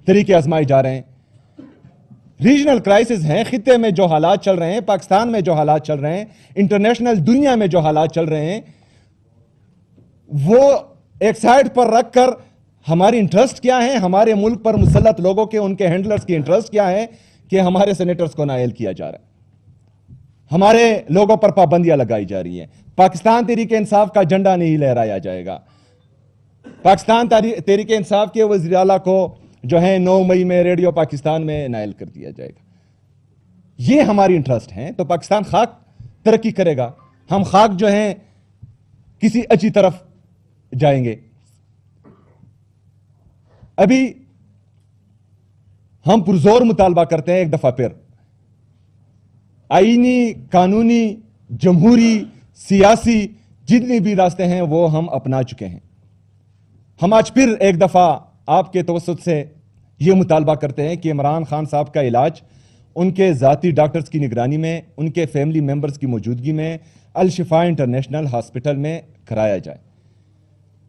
طریقے آزمائے جا رہے ہیں. ریجنل کرائسس ہیں, خطے میں جو حالات چل رہے ہیں, پاکستان میں جو حالات چل رہے ہیں, انٹرنیشنل دنیا میں جو حالات چل رہے ہیں, وہ ایک سائڈ پر رکھ کر ہماری انٹرسٹ کیا ہیں, ہمارے ملک پر مسلط لوگوں کے, ان کے ہینڈلرز کی انٹرسٹ کیا ہے کہ ہمارے سینیٹرز کو نائل کیا جا رہا ہے, ہمارے لوگوں پر پابندیاں لگائی جا رہی ہیں. پاکستان تحریک انصاف کا جھنڈا نہیں لہرایا جائے گا. پاکستان تحریک انصاف کے وزیر اعلیٰ کو جو ہے 9 مئی میں ریڈیو پاکستان میں نائل کر دیا جائے گا. یہ ہماری انٹرسٹ ہیں. تو پاکستان خاک ترقی کرے گا, ہم خاک جو ہیں کسی اچھی طرف جائیں گے. ابھی ہم پرزور مطالبہ کرتے ہیں ایک دفعہ پھر, آئینی, قانونی, جمہوری, سیاسی جتنی بھی راستے ہیں وہ ہم اپنا چکے ہیں. ہم آج پھر ایک دفعہ آپ کے توسط سے یہ مطالبہ کرتے ہیں کہ عمران خان صاحب کا علاج ان کے ذاتی ڈاکٹرز کی نگرانی میں, ان کے فیملی ممبرز کی موجودگی میں الشفا انٹرنیشنل ہاسپٹل میں کرایا جائے.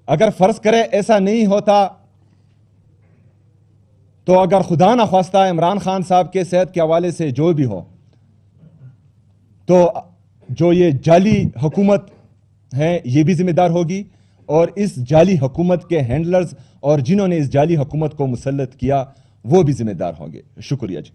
اگر فرض کرے ایسا نہیں ہوتا تو اگر خدا نخواستہ عمران خان صاحب کے صحت کے حوالے سے جو بھی ہو, تو جو یہ جعلی حکومت ہے یہ بھی ذمہ دار ہوگی, اور اس جعلی حکومت کے ہینڈلرز اور جنہوں نے اس جعلی حکومت کو مسلط کیا وہ بھی ذمہ دار ہوں گے. شکریہ جی.